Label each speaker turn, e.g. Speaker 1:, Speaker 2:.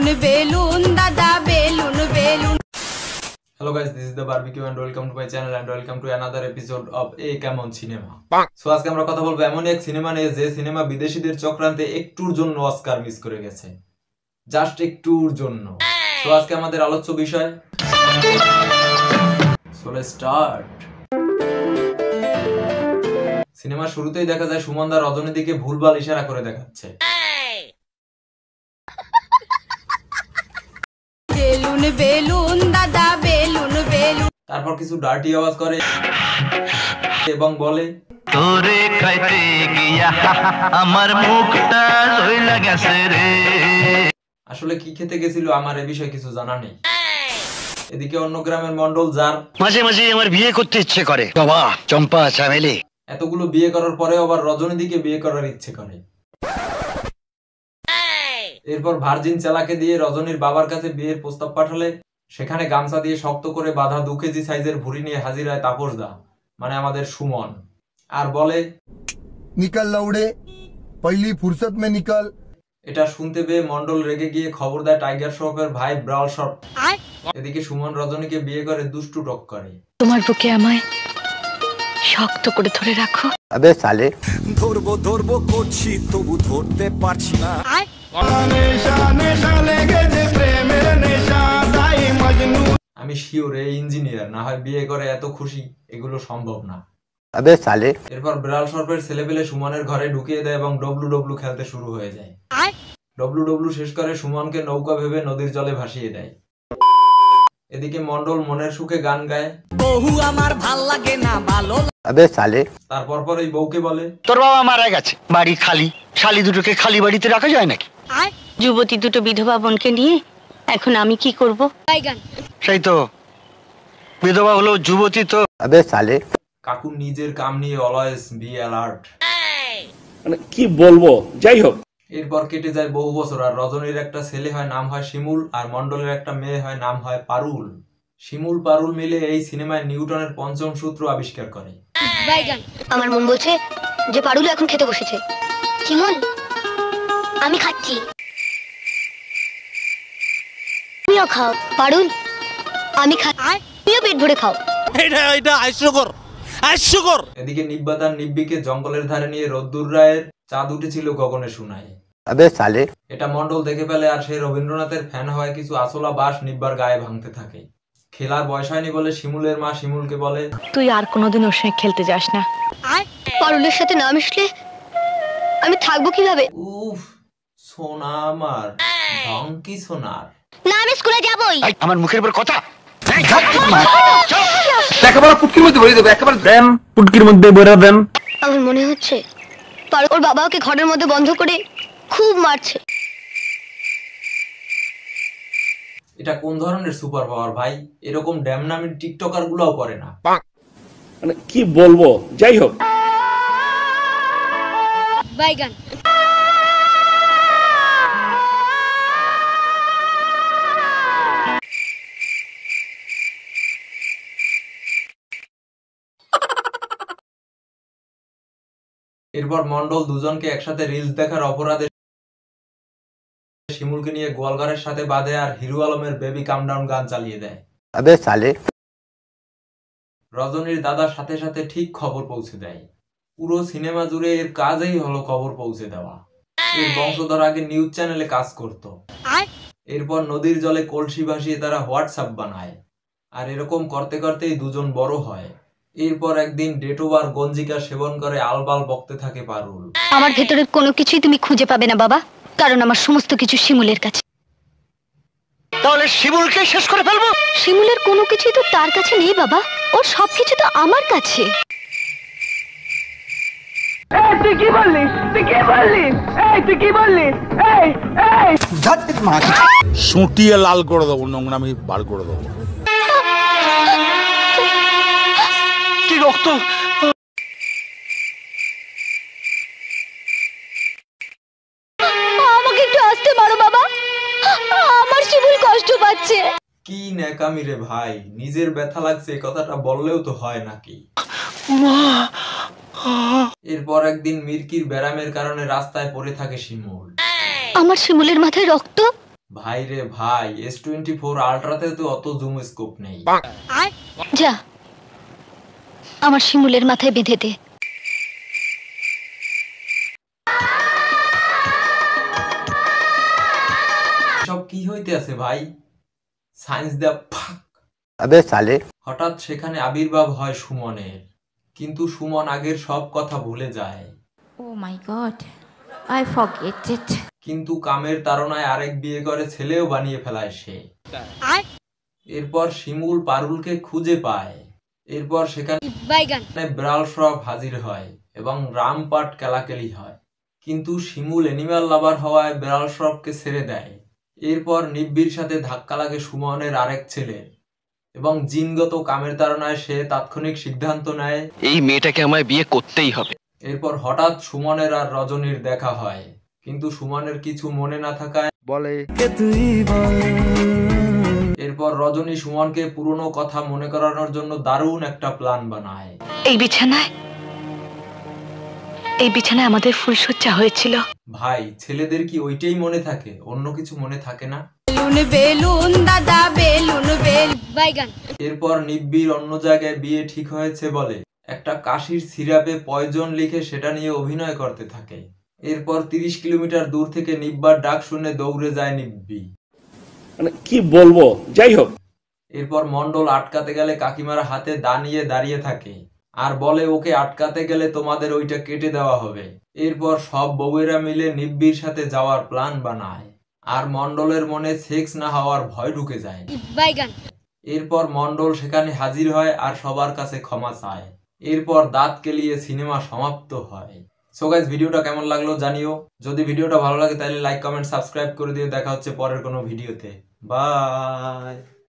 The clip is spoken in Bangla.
Speaker 1: বেলুন বেলুন দাদা balloon balloon.
Speaker 2: Hello guys, this is the barbecue and welcome to my channel and welcome to another episode of A Camon Cinema. So আজকে আমরা কথা বলবো এমন এক সিনেমা নিয়ে যে সিনেমা বিদেশিদের চক্রান্তে একটুর জন্য অস্কার মিস করে গেছে, জাস্ট একটুর জন্য। তো আজকে আমাদের আলোচ্য বিষয়, so let's start. সিনেমার শুরুতেই দেখা যায় সুমনদা রজনীর দিকে ভুলভাল ইশারা করে দেখাচ্ছে।
Speaker 1: বেলুন বেলুন দাদা বেলুন বেলুন।
Speaker 2: তারপর কিছু ডার্টি আওয়াজ করে এবং বলে
Speaker 3: তোরে খাইতে গিয়া আমার মুখটা লইলা গেছে রে।
Speaker 2: আসলে কি খেতে গেছিল আমার এই বিষয়ে কিছু জানা নেই। এদিকে অন্য গ্রামের মন্ডল যার
Speaker 3: মাঝে মাঝে আমার বিয়ে করতে ইচ্ছে করে, বাবা চম্পা চামেলি,
Speaker 2: এতগুলো বিয়ে করার পরে আবার রজনী দিকে বিয়ে করার ইচ্ছে করে। এরপর ভার্জিন চেলাকে দিয়ে রজনীর বাবার কাছে বিয়ের প্রস্তাব পাঠালে সেখানে গামছা দিয়ে শক্ত করে বাঁধা 2 কেজি সাইজের ভুঁড়ি নিয়ে হাজির হয় তাপসদা, মানে আমাদের সুমন, আর বলে
Speaker 4: নিকল লৌড়ে পহলি ফুরসত মে নিকল।
Speaker 2: এটা শুনতে পেয়ে মন্ডল রেগে গিয়ে খবর দেয় টাইগার শ্রফের ভাই ব্রাউল শ্রফ। এদিকে সুমন রজনীকে বিয়ে করে দুষ্টু টক করে।
Speaker 5: তোমার বুকে আমায় শক্ত করে ধরে রাখো।
Speaker 3: আবে সালে
Speaker 6: ধরবো ধরবো করছি তবু ধরতে পারছি না।
Speaker 2: আমি শিওর এই ইঞ্জিনিয়ার না হয় বিয়ে করে এত খুশি, এগুলো সম্ভব না।
Speaker 3: আবে সালে
Speaker 2: এরপর বিড়াল সর্পের ছেলেপেলে সুমনের ঘরে ঢুকিয়ে দেয় এবং ডব্লু খেলতে শুরু হয়ে যায়। ডব্লু শেষ করে সুমনকে নৌকা ভেবে নদীর জলে ভাসিয়ে দেয়। এদিকে মন্ডল মনের সুখে গান গায়,
Speaker 6: বহু আমার ভাল লাগে না ভালো।
Speaker 3: আবে সালে
Speaker 2: তারপর এই বউকে বলে
Speaker 3: তোর বাবা মারা গেছে, বাড়ি খালি, শালি দুটোকে খালি বাড়িতে রাখা যায় নাকি?
Speaker 5: যুবতী দুটো বিধবা বোনকে নিয়ে এখন আমি কি করব?
Speaker 3: সেই তো বিধবা হলো যুবতী তো। আবে সালে
Speaker 2: কাকু নিজের কাম নিয়ে অলওয়েজ বি অ্যালার্ট।
Speaker 7: মানে কি বলবো, যাই হোক।
Speaker 2: এরপর কেটে যায় বহু বছর আর রজনীর একটা ছেলে হয়, নাম হয় শিমুল, আর মন্ডলের একটা মেয়ে হয়, নাম হয় পারুল। শিমুল পারুল মিলে এই সিনেমায় নিউটনের পঞ্চম সূত্র আবিষ্কার করে।
Speaker 8: আমার মন বলছে যে পারুল এখন খেতে বসেছে। শিমুল আমি খাচ্ছি, তুমিও খাও। পারুল আমি খাই, তুমিও পেট ভরে খাও।
Speaker 6: এটা হাস্যকর।
Speaker 2: এদিকে নিব্বা তার নিব্বিকে জঙ্গলের ধারে নিয়ে রোদ্দুর রায়ের চাঁদ উঠেছিল গগনে শোনায়।
Speaker 3: আবে সালে
Speaker 2: এটা মন্ডল দেখে ফেলে আর সেই রবীন্দ্রনাথের ফ্যান হয় কিছু আসলা বাস নিব্বার গায়ে ভাঙতে থাকে। খেলার বয়স হয়নি বলে শিমুলের মা শিমুলকে বলে
Speaker 5: তুই আর কোনোদিন ওর সঙ্গে খেলতে যাস না।
Speaker 8: পারুলের সাথে না মিশলে আমি থাকবো কিভাবে?
Speaker 2: উফ সোনা আমার ভাঙকি সোনার।
Speaker 8: না আমি স্কুলে যাবই।
Speaker 3: আমার মুখের উপর কথা
Speaker 7: একেবারে পুটকির মধ্যে ভরে দেবে, একেবারে দেন পুটকির মধ্যে ভরে দেন।
Speaker 8: আমার মনে হচ্ছে পারুল ওর বাবাকে ঘরের মধ্যে বন্ধ করে খুব মারছে।
Speaker 2: এটা কোন ধরনের সুপার পাওয়ার ভাই? এরকম ড্যামনামি টিকটকার গুলাও করে না।
Speaker 7: মানে কি বলবো, যাই হোক।
Speaker 8: বাইগান
Speaker 2: এরপর মন্ডল দুজনকে একসাথে রিলস দেখার অপরাধে শিমুলকে নিয়ে গোয়ালঘরের সাথে বাঁধে আর হিরো আলমের বেবি কামডাউন গান চালিয়ে দেয়।
Speaker 3: আবে সালে
Speaker 2: রজনীর দাদার সাথে সাথে ঠিক খবর পৌঁছে দেয়। পুরো সিনেমা জুড়ে এর কাজই হলো খবর পৌঁছে দেওয়া। এর বংশধর আগে নিউজ চ্যানেলে কাজ করত। এরপর নদীর জলে কলসি ভাসিয়ে তারা হোয়াটসঅ্যাপ বানায়, আর এরকম করতে করতেই দুজন বড় হয়। এরপর একদিন ডেটোবার গঞ্জিকা সেবন করে আলবাল বকতে থাকে পারুল।
Speaker 8: আমার ভেতরের কোনো কিছুই তুমি খুঁজে পাবে না বাবা, কারণ আমার সমস্ত কিছু শিমুলের কাছে।
Speaker 3: তাহলে শিমুলকে শেষ করে ফেলবো?
Speaker 8: শিমুলের কোনো কিছুই তো তার কাছে নেই বাবা, ওর সবকিছু তো আমার কাছে।
Speaker 6: সুটিয়ে লাল করে দেবো, নোংরামি বার করে দেবো।
Speaker 3: কি রক্ত!
Speaker 8: আমাকে একটু আসতে পারো বাবা, আমার শিমুল কষ্ট পাচ্ছে।
Speaker 2: কি ন্যাকামি রে ভাই, নিজের ব্যথা লাগছে কথাটা বললেও তো হয় নাকি। এরপর একদিন মির্কির ব্যারামের কারণে রাস্তায় পড়ে থাকে শিমুল।
Speaker 8: আমার শিমুলের মাথায় রক্ত।
Speaker 2: ভাই রে ভাই, S24 আল্ট্রাতে তো অত জুম স্কোপ নেই।
Speaker 8: যা আমার শিমুলের মাথায় বেঁধে দে।
Speaker 2: সব কি হইতে আছে ভাই? সায়েন্স দা ফাক।
Speaker 3: আবে সালে
Speaker 2: হঠাৎ সেখানে আবির্ভাব হয় সুমনের, কিন্তু সুমন আগের সব কথা ভুলে যায়।
Speaker 9: Oh my god, I forget it.
Speaker 2: কিন্তু কামের তাড়নায় আরেক বিয়ে করে ছেলেও বানিয়ে ফেলায় সে। এরপর শিমুল পারুলকে খুঁজে পায়। এরপর সেখানে বিড়াল সব হাজির হয় এবং রামপাট কেলাকেলি হয়, কিন্তু শিমুল অ্যানিমাল লাভার হওয়ায় বিড়াল সবকে ছেড়ে দেয়। এরপর নিব্বির সাথে ধাক্কা লাগে সুমনের আরেক ছেলের এবং জিনগত কামের তাড়নায় সে তাৎক্ষণিক সিদ্ধান্ত নেয়
Speaker 3: এই মেয়েটাকে আমায় বিয়ে করতেই হবে।
Speaker 2: এরপর হঠাৎ সুমনের আর রজনীর দেখা হয়, কিন্তু সুমনের কিছু মনে না থাকায়
Speaker 3: বলে
Speaker 2: এরপর রজনী সুমনকে পুরনো কথা মনে করানোর জন্য দারুণ একটা প্ল্যান বানায়।
Speaker 5: এই বিছানায় আমাদের ফুলসজ্জা হয়েছিল।
Speaker 2: ভাই, ছেলেদের কি ওইটাই মনে থাকে, অন্য কিছু মনে থাকে না?
Speaker 1: বেলুন বেলুন দাদা বেলুন বেলুন
Speaker 2: এরপর নিব্বির অন্য জায়গায় বিয়ে ঠিক হয়েছে বলে একটা কাশির সিরাপে পয়জন লিখে সেটা নিয়ে অভিনয় করতে থাকে। এরপর 30 কিলোমিটার দূর থেকে নিব্বার ডাক শুনে দৌড়ে যায় নিব্বি।
Speaker 7: মানে কি বলবো, যাই হোক।
Speaker 2: এরপর মন্ডল আটকাতে গেলে কাকিমার হাতে দা নিয়ে দাঁড়িয়ে থাকে আর বলে ওকে আটকাতে গেলে তোমাদের ওইটা কেটে দেওয়া হবে। এরপর সব বউয়েরা মিলে নিব্বির সাথে যাওয়ার প্ল্যান বানায় আর মন্ডলের মনে সেক্স না হওয়ার ভয় ঢুকে যায়। এরপর মন্ডল সেখানে হাজির হয় আর সবার কাছে ক্ষমা চায়। এরপর দাঁত কেলিয়ে সিনেমা সমাপ্ত হয়। সো গাইস, ভিডিওটা কেমন লাগলো জানিও। যদি ভিডিওটা ভালো লাগে তাহলে লাইক কমেন্ট সাবস্ক্রাইব করে দিও। দেখা হচ্ছে পরের কোনো ভিডিওতে। বাই।